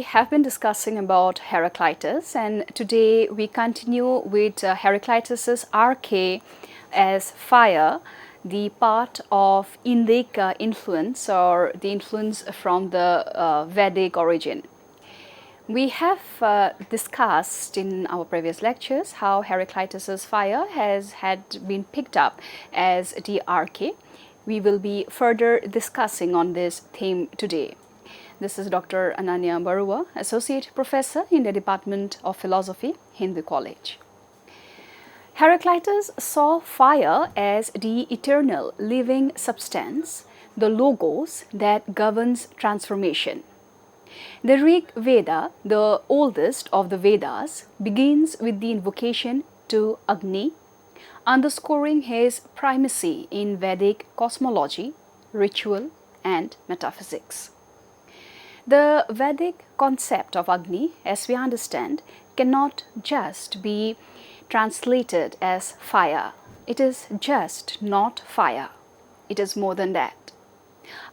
have been discussing about Heraclitus, and today we continue with Heraclitus's arche as fire, the part of Indic influence or the influence from the Vedic origin. We have discussed in our previous lectures how Heraclitus's fire had been picked up as the arche. We will be further discussing on this theme today. This is Dr. Ananya Barua, Associate Professor in the Department of Philosophy, Hindu College. Heraclitus saw fire as the eternal living substance, the logos that governs transformation. The Rig Veda, the oldest of the Vedas, begins with the invocation to Agni, underscoring his primacy in Vedic cosmology, ritual, and metaphysics. The Vedic concept of Agni, as we understand, cannot just be translated as fire. It is just not fire. It is more than that.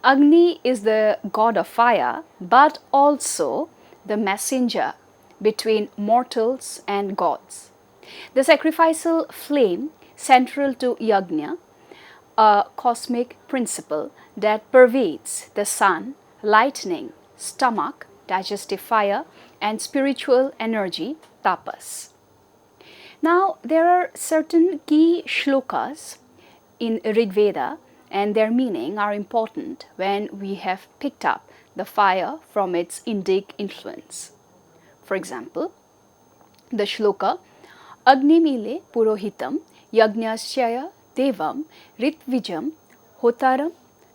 Agni is the god of fire, but also the messenger between mortals and gods. The sacrificial flame central to yajna, a cosmic principle that pervades the sun, lightning, stomach, digestive fire, and spiritual energy, tapas. Now, there are certain key shlokas in Rig Veda, and their meaning are important when we have picked up the fire from its Indic influence. For example, the shloka Agni mile purohitam yajnasyaya devam ritvijam hotaram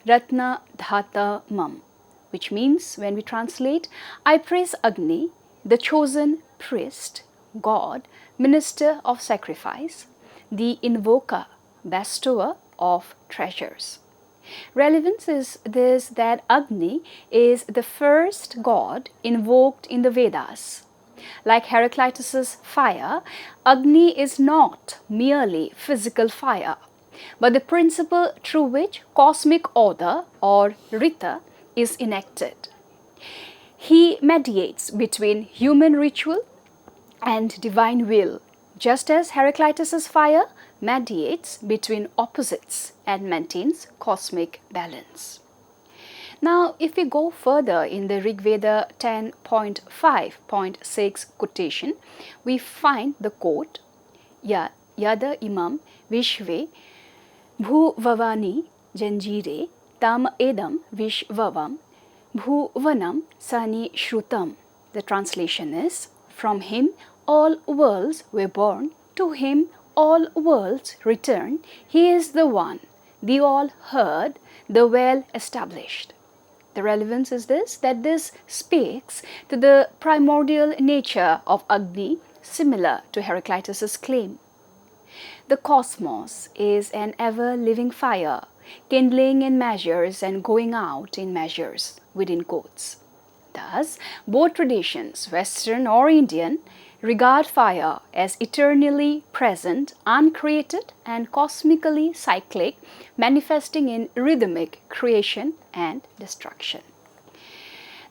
ratna dhata mam, which means, when we translate, I praise Agni, the chosen priest, god, minister of sacrifice, the invoker, bestower of treasures. Relevance is this, that Agni is the first god invoked in the Vedas. Like Heraclitus's fire, Agni is not merely physical fire, but the principle through which cosmic order or Rita is enacted. He mediates between human ritual and divine will, just as Heraclitus's fire mediates between opposites and maintains cosmic balance. Now, if we go further in the Rig Veda 10.5.6 quotation, we find the quote, Yada imam vishve bhuvavani janjire tam edam vishvavam bhuvanam sani shrutam. The translation is, from him all worlds were born, to him all worlds return. He is the one, the all heard, the well established. The relevance is this, that this speaks to the primordial nature of Agni, similar to Heraclitus's claim. The cosmos is an ever-living fire, kindling in measures and going out in measures, within quotes. Thus, both traditions, Western or Indian, regard fire as eternally present, uncreated, and cosmically cyclic, manifesting in rhythmic creation and destruction.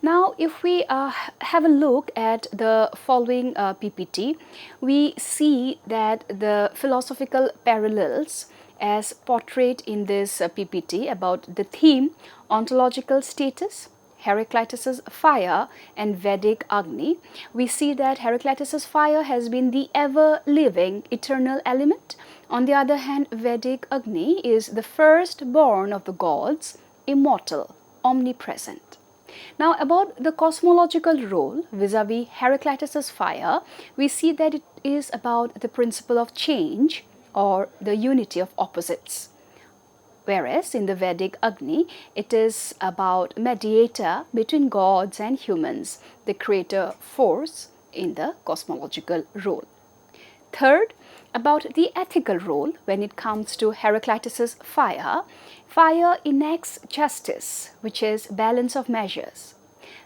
Now, if we have a look at the following PPT, we see that the philosophical parallels as portrayed in this PPT about the theme ontological status, Heraclitus's fire, and Vedic Agni, we see that Heraclitus's fire has been the ever-living eternal element. On the other hand, Vedic Agni is the firstborn of the gods, immortal, omnipresent. Now, about the cosmological role vis-a-vis Heraclitus's fire, we see that it is about the principle of change or the unity of opposites. Whereas in the Vedic Agni, it is about mediator between gods and humans, the creator force in the cosmological role. Third, about the ethical role when it comes to Heraclitus's fire. Fire enacts justice, which is balance of measures.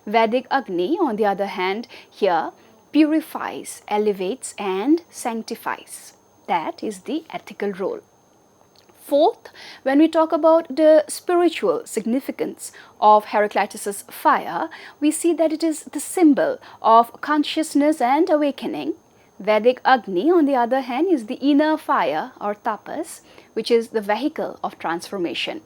Vedic Agni, on the other hand, here purifies, elevates, and sanctifies. That is the ethical role. Fourth, when we talk about the spiritual significance of Heraclitus' fire, we see that it is the symbol of consciousness and awakening. Vedic Agni, on the other hand, is the inner fire or tapas, which is the vehicle of transformation.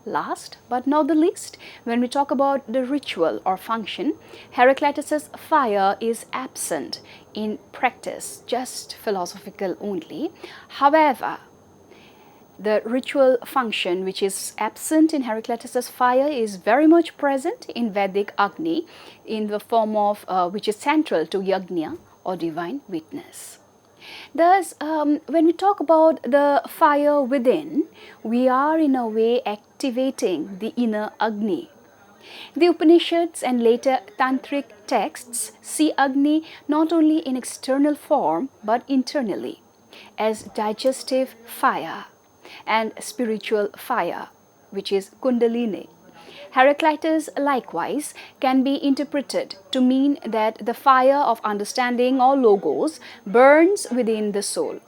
Last but not the least, when we talk about the ritual or function, Heraclitus' fire is absent in practice, just philosophical only. However, the ritual function which is absent in Heraclitus' fire is very much present in Vedic Agni in the form of which is central to Yajna or divine witness. Thus, when we talk about the fire within, we are in a way activating the inner Agni. The Upanishads and later Tantric texts see Agni not only in external form but internally as digestive fire and spiritual fire, which is Kundalini. Heraclitus likewise can be interpreted to mean that the fire of understanding or logos burns within the soul.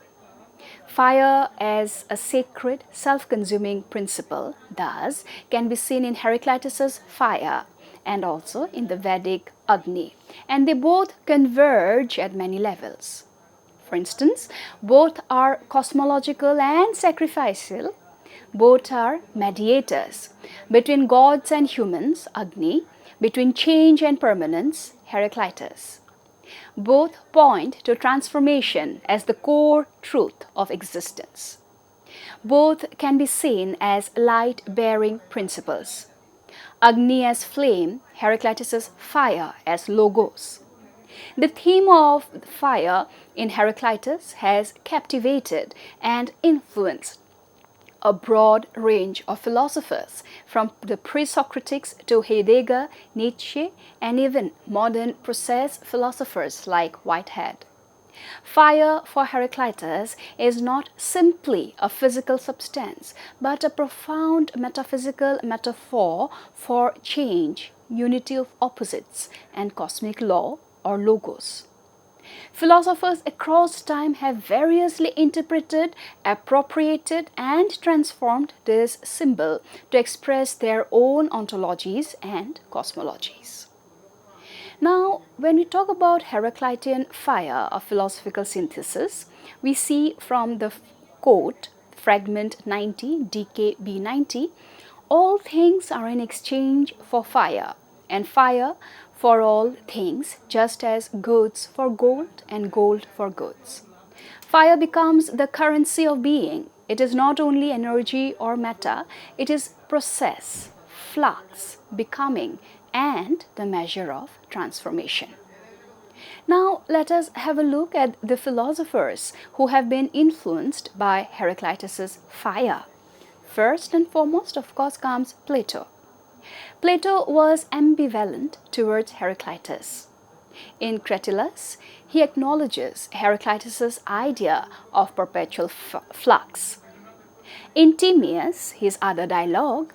Fire as a sacred, self-consuming principle, thus, can be seen in Heraclitus' fire and also in the Vedic Agni, and they both converge at many levels. For instance, both are cosmological and sacrificial. Both are mediators between gods and humans, Agni, between change and permanence, Heraclitus. Both point to transformation as the core truth of existence. Both can be seen as light-bearing principles. Agni as flame, Heraclitus' fire as logos. The theme of fire in Heraclitus has captivated and influenced a broad range of philosophers, from the pre-Socratics to Heidegger, Nietzsche, and even modern process philosophers like Whitehead. Fire for Heraclitus is not simply a physical substance, but a profound metaphysical metaphor for change, unity of opposites, and cosmic law or logos. Philosophers across time have variously interpreted, appropriated, and transformed this symbol to express their own ontologies and cosmologies. Now, when we talk about Heraclitean fire, a philosophical synthesis, we see from the quote, fragment 90, DKB 90, all things are in exchange for fire, and fire for all things, just as goods for gold and gold for goods. Fire becomes the currency of being. It is not only energy or matter, it is process, flux, becoming, and the measure of transformation. Now let us have a look at the philosophers who have been influenced by Heraclitus' fire. First and foremost, of course, comes Plato. Plato was ambivalent towards Heraclitus. In Cratylus, he acknowledges Heraclitus' idea of perpetual flux. In Timaeus, his other dialogue,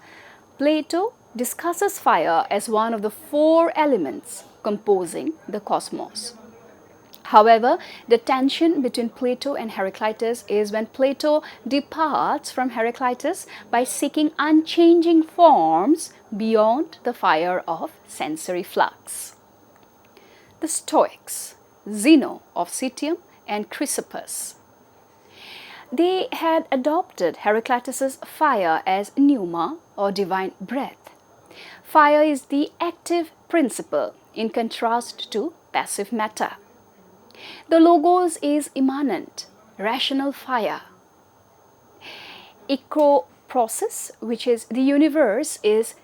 Plato discusses fire as one of the four elements composing the cosmos. However, the tension between Plato and Heraclitus is when Plato departs from Heraclitus by seeking unchanging forms beyond the fire of sensory flux. The Stoics, Zeno of Citium and Chrysippus, they had adopted Heraclitus' fire as pneuma or divine breath. Fire is the active principle in contrast to passive matter. The logos is immanent, rational fire. Eco-process, which is the universe, is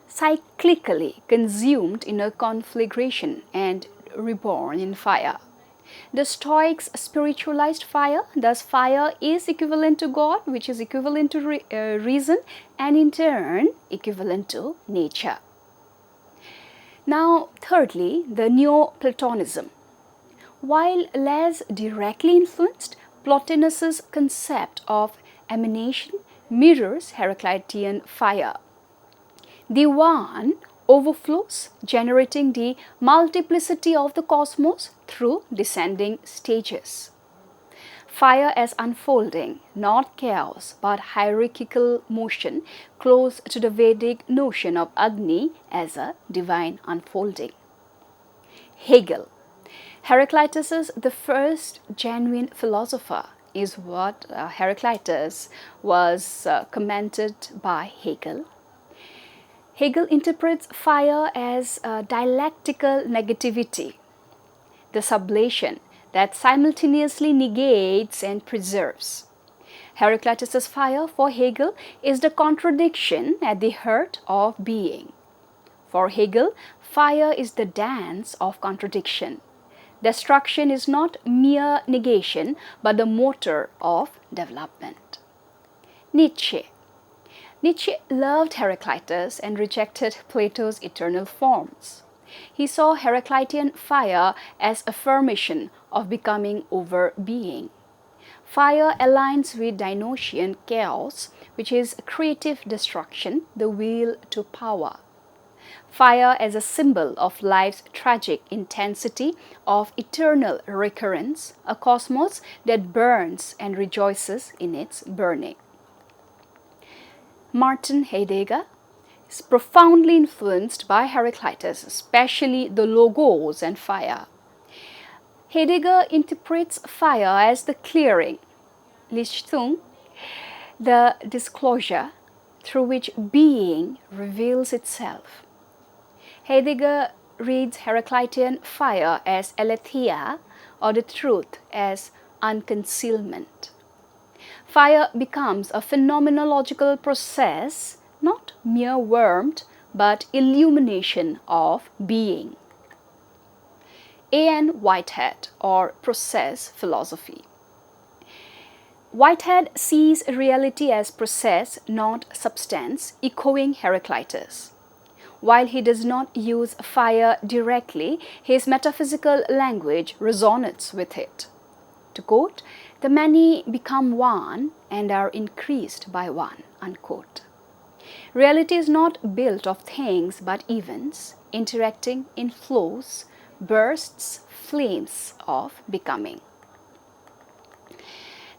cyclically consumed in a conflagration and reborn in fire. The Stoics spiritualized fire, thus fire is equivalent to God, which is equivalent to reason, and in turn equivalent to nature. Now, thirdly, the Neoplatonism. While less directly influenced, Plotinus's concept of emanation mirrors Heraclitean fire. The one overflows, generating the multiplicity of the cosmos through descending stages. Fire as unfolding, not chaos, but hierarchical motion, close to the Vedic notion of Agni as a divine unfolding. Hegel. Heraclitus is the first genuine philosopher, is what Heraclitus was commented by Hegel. Hegel interprets fire as dialectical negativity, the sublation that simultaneously negates and preserves. Heraclitus' fire for Hegel is the contradiction at the heart of being. For Hegel, fire is the dance of contradiction. Destruction is not mere negation, but the motor of development. Nietzsche. Nietzsche loved Heraclitus and rejected Plato's eternal forms. He saw Heraclitean fire as affirmation of becoming over being. Fire aligns with Dionysian chaos, which is creative destruction, the will to power. Fire as a symbol of life's tragic intensity, of eternal recurrence, a cosmos that burns and rejoices in its burning. Martin Heidegger is profoundly influenced by Heraclitus, especially the logos and fire. Heidegger interprets fire as the clearing, Lichtung, the disclosure through which being reveals itself. Heidegger reads Heraclitean fire as aletheia, or the truth as unconcealment. Fire becomes a phenomenological process, not mere warmth, but illumination of being. A.N. Whitehead, or process philosophy. Whitehead sees reality as process, not substance, echoing Heraclitus. While he does not use fire directly, his metaphysical language resonates with it. To quote, "The many become one and are increased by one," unquote. Reality is not built of things but events, interacting in flows, bursts, flames of becoming.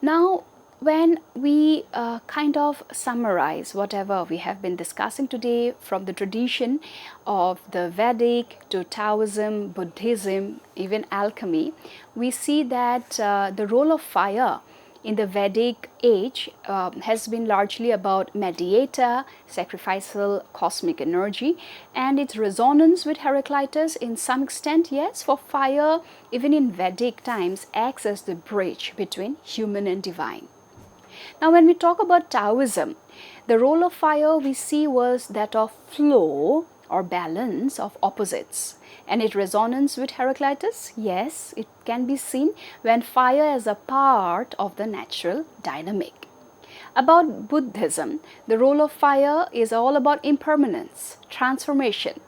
Now, when we kind of summarize whatever we have been discussing today, from the tradition of the Vedic to Taoism, Buddhism, even alchemy, we see that the role of fire in the Vedic age has been largely about mediator, sacrificial cosmic energy, and its resonance with Heraclitus in some extent, yes, for fire, even in Vedic times, acts as the bridge between human and divine. Now, when we talk about Taoism, the role of fire we see was that of flow or balance of opposites. And its resonance with Heraclitus, yes, it can be seen when fire is a part of the natural dynamic. About Buddhism, the role of fire is all about impermanence, transformation,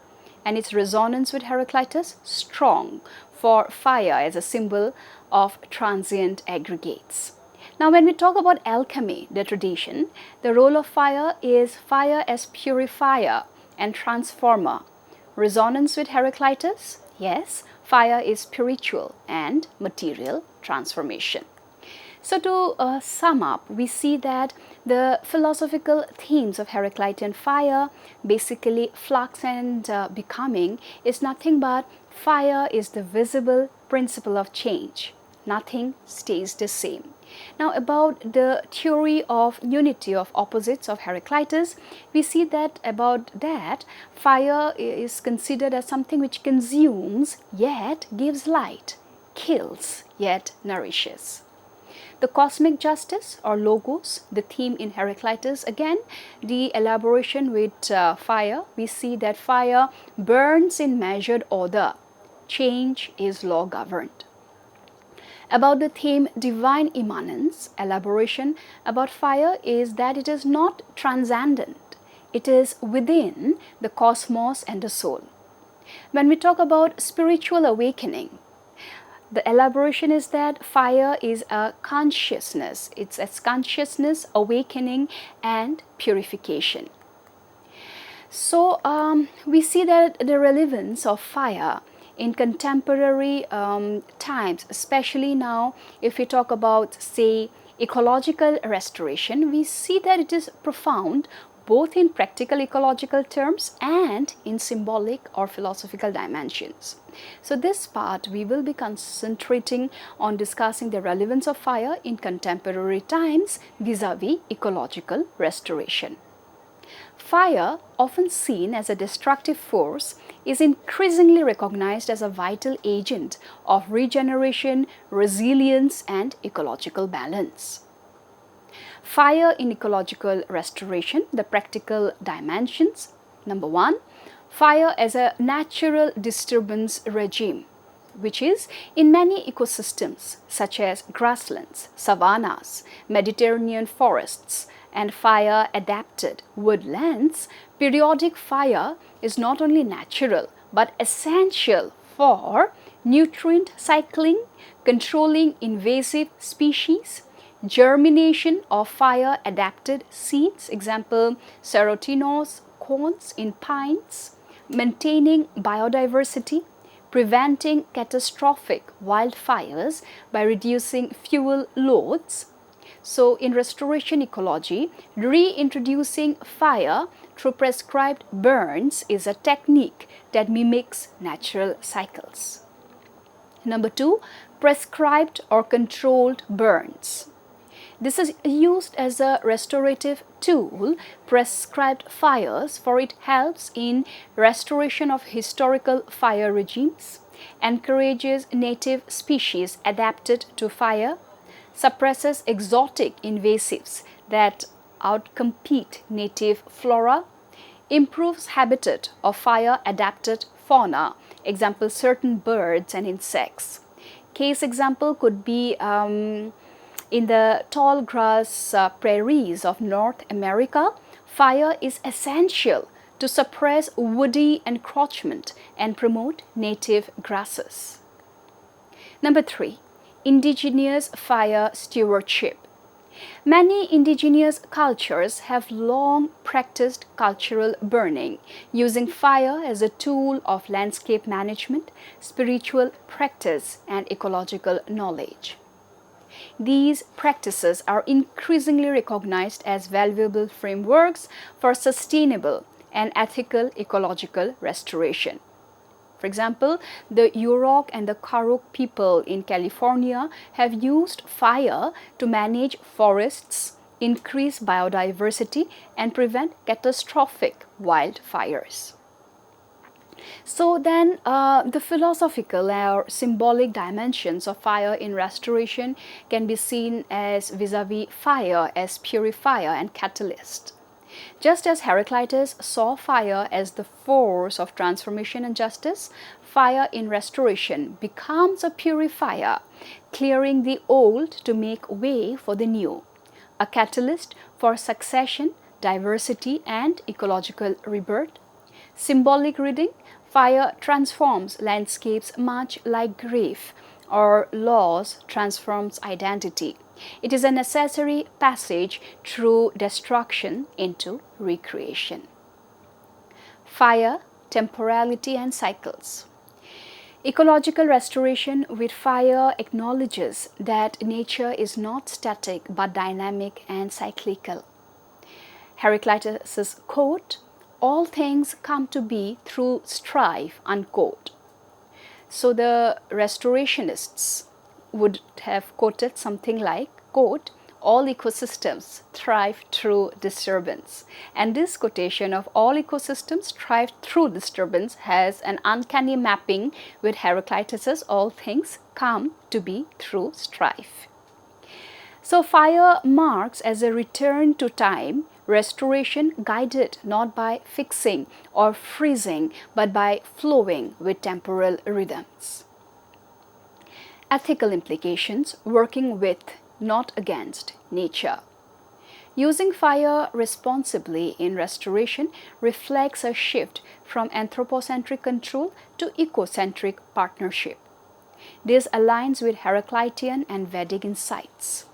and its resonance with Heraclitus strong, for fire as a symbol of transient aggregates. Now, when we talk about alchemy, the tradition, the role of fire is fire as purifier and transformer. Resonance with Heraclitus, yes, fire is spiritual and material transformation. So to sum up, we see that the philosophical themes of Heraclitean fire, basically flux and becoming, is nothing but fire is the visible principle of change. Nothing stays the same. Now, about the theory of unity of opposites of Heraclitus, we see that fire is considered as something which consumes yet gives light, kills yet nourishes. The cosmic justice or logos, the theme in Heraclitus, again the elaboration with fire, we see that fire burns in measured order. Change is law governed. About the theme divine immanence, elaboration about fire is that it is not transcendent. It is within the cosmos and the soul. When we talk about spiritual awakening, the elaboration is that fire is a consciousness. It's a consciousness, awakening and purification. So we see that the relevance of fire in contemporary times, especially now if we talk about, say, ecological restoration, we see that it is profound both in practical ecological terms and in symbolic or philosophical dimensions. So this part we will be concentrating on discussing the relevance of fire in contemporary times vis-a-vis ecological restoration. Fire, often seen as a destructive force, is increasingly recognized as a vital agent of regeneration, resilience, and ecological balance. Fire in ecological restoration, the practical dimensions. Number one, fire as a natural disturbance regime, which is in many ecosystems such as grasslands, savannas, Mediterranean forests, and fire adapted woodlands, periodic fire is not only natural but essential for nutrient cycling, controlling invasive species, germination of fire adapted seeds, example serotinos, cones in pines, maintaining biodiversity, preventing catastrophic wildfires by reducing fuel loads. So in restoration ecology, reintroducing fire through prescribed burns is a technique that mimics natural cycles. Number two, prescribed or controlled burns. This is used as a restorative tool, prescribed fires, for it helps in restoration of historical fire regimes, encourages native species adapted to fire, suppresses exotic invasives that outcompete native flora, improves habitat of fire adapted fauna, example certain birds and insects. Case example could be in the tall grass prairies of North America, fire is essential to suppress woody encroachment and promote native grasses. Number three, indigenous fire stewardship. Many indigenous cultures have long practiced cultural burning, using fire as a tool of landscape management, spiritual practice, and ecological knowledge. These practices are increasingly recognized as valuable frameworks for sustainable and ethical ecological restoration. For example, the Yurok and the Karok people in California have used fire to manage forests, increase biodiversity, and prevent catastrophic wildfires. So then the philosophical or symbolic dimensions of fire in restoration can be seen as vis-a-vis fire as purifier and catalyst. Just as Heraclitus saw fire as the force of transformation and justice, fire in restoration becomes a purifier, clearing the old to make way for the new, a catalyst for succession, diversity, and ecological rebirth. Symbolic reading, fire transforms landscapes much like grief or loss transforms identity. It is a necessary passage through destruction into recreation. Fire, temporality, and cycles. Ecological restoration with fire acknowledges that nature is not static but dynamic and cyclical. Heraclitus' quote, "All things come to be through strife," unquote. So the restorationists would have quoted something like, quote, "All ecosystems thrive through disturbance." And this quotation of "all ecosystems thrive through disturbance" has an uncanny mapping with Heraclitus's "all things come to be through strife." So fire marks as a return to time, restoration guided not by fixing or freezing but by flowing with temporal rhythms. Ethical implications, working with, not against, nature. Using fire responsibly in restoration reflects a shift from anthropocentric control to ecocentric partnership. This aligns with Heraclitean and Vedic insights.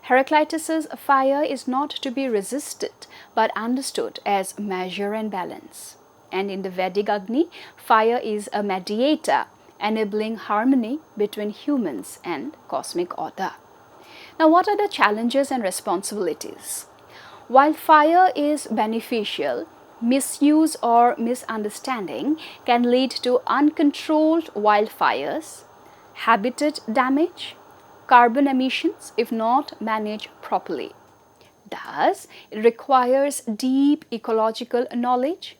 Heraclitus's fire is not to be resisted but understood as measure and balance. And in the Vedic Agni, fire is a mediator enabling harmony between humans and cosmic order. Now, what are the challenges and responsibilities? While fire is beneficial, misuse or misunderstanding can lead to uncontrolled wildfires, habitat damage, carbon emissions if not managed properly. Thus, it requires deep ecological knowledge,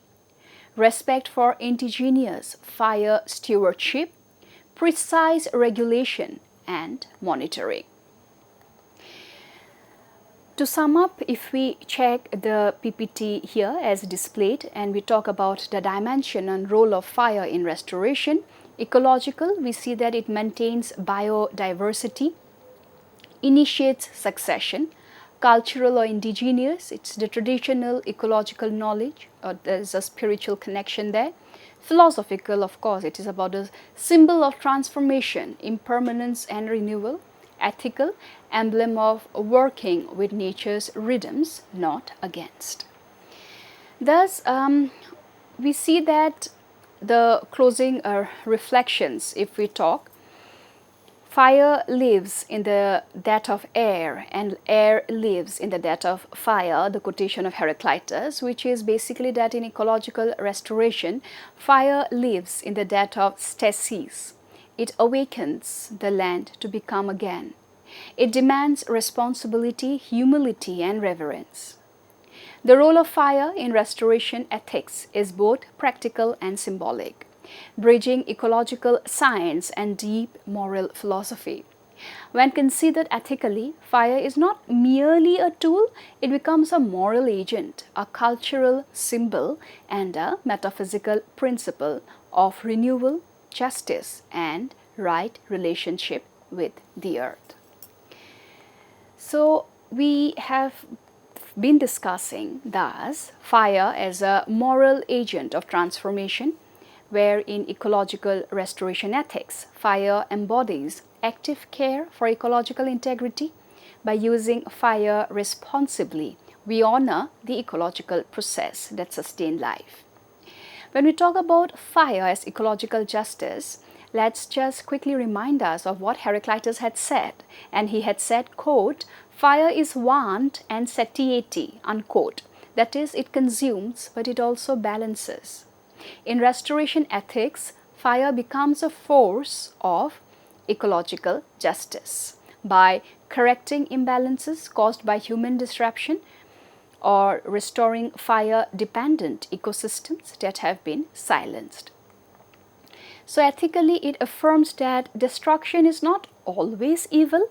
respect for indigenous fire stewardship, precise regulation, and monitoring. To sum up, if we check the PPT here as displayed and we talk about the dimension and role of fire in restoration, ecological, we see that it maintains biodiversity, initiates succession, cultural or indigenous, it's the traditional ecological knowledge, or there's a spiritual connection there. Philosophical, of course, it is about a symbol of transformation, impermanence and renewal. Ethical, emblem of working with nature's rhythms, not against. Thus, we see that the closing reflections, if we talk, fire lives in the death of air and air lives in the death of fire, the quotation of Heraclitus, which is basically that in ecological restoration, fire lives in the death of stasis. It awakens the land to become again. It demands responsibility, humility, and reverence. The role of fire in restoration ethics is both practical and symbolic, bridging ecological science and deep moral philosophy. When considered ethically, fire is not merely a tool, it becomes a moral agent, a cultural symbol, and a metaphysical principle of renewal, justice, and right relationship with the earth. So, we have been discussing thus fire as a moral agent of transformation, where in ecological restoration ethics, fire embodies active care for ecological integrity. By using fire responsibly, we honor the ecological process that sustains life. When we talk about fire as ecological justice, let's just quickly remind us of what Heraclitus had said. And he had said, quote, "Fire is want and satiety," unquote. That is, it consumes, but it also balances. In restoration ethics, fire becomes a force of ecological justice by correcting imbalances caused by human disruption or restoring fire-dependent ecosystems that have been silenced. So ethically, it affirms that destruction is not always evil,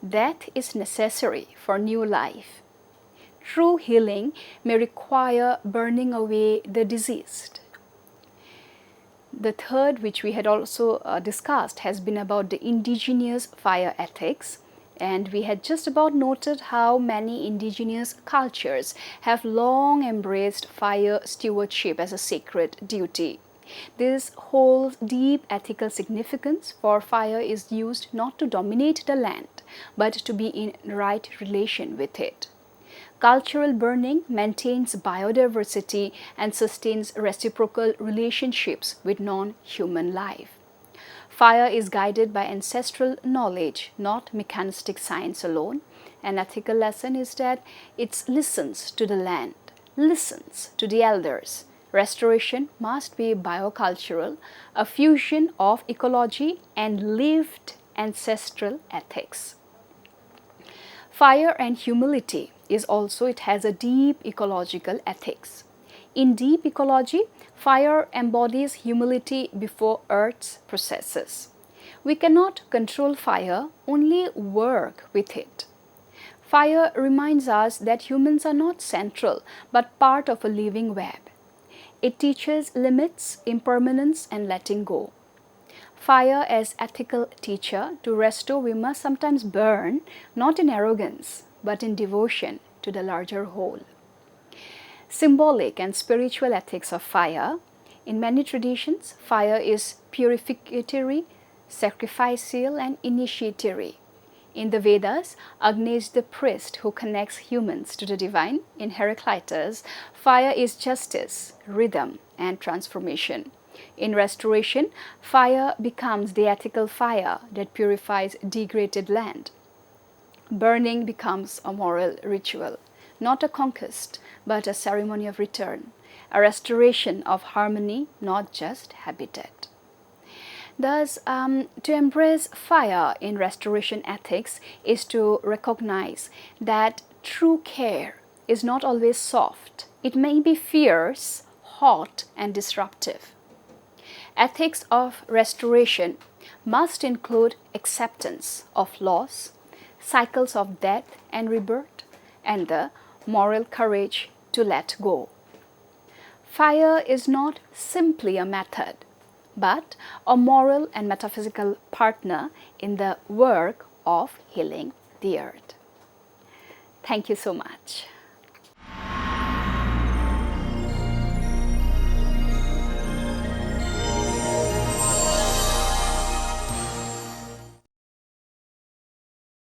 death is necessary for new life. True healing may require burning away the diseased. The third, which we had also discussed, has been about the indigenous fire ethics. And we had just about noted how many indigenous cultures have long embraced fire stewardship as a sacred duty. This holds deep ethical significance, for fire is used not to dominate the land, but to be in right relation with it. Cultural burning maintains biodiversity and sustains reciprocal relationships with non-human life. Fire is guided by ancestral knowledge, not mechanistic science alone. An ethical lesson is that it listens to the land, listens to the elders. Restoration must be biocultural, a fusion of ecology and lived ancestral ethics. Fire and humility is also, it has a deep ecological ethics. In deep ecology, fire embodies humility before Earth's processes. We cannot control fire, only work with it. Fire reminds us that humans are not central, but part of a living web. It teaches limits, impermanence, and letting go. Fire as ethical teacher, to restore we must sometimes burn, not in arrogance, but in devotion to the larger whole. Symbolic and spiritual ethics of fire. In many traditions, fire is purificatory, sacrificial, and initiatory. In the Vedas, Agni is the priest who connects humans to the divine. In Heraclitus, fire is justice, rhythm, and transformation. In restoration, fire becomes the ethical fire that purifies degraded land. Burning becomes a moral ritual, not a conquest, but a ceremony of return, a restoration of harmony, not just habitat. Thus, to embrace fire in restoration ethics is to recognize that true care is not always soft. It may be fierce, hot, and disruptive. Ethics of restoration must include acceptance of loss, cycles of death and rebirth, and the moral courage to let go. Fire is not simply a method, but a moral and metaphysical partner in the work of healing the earth. Thank you so much.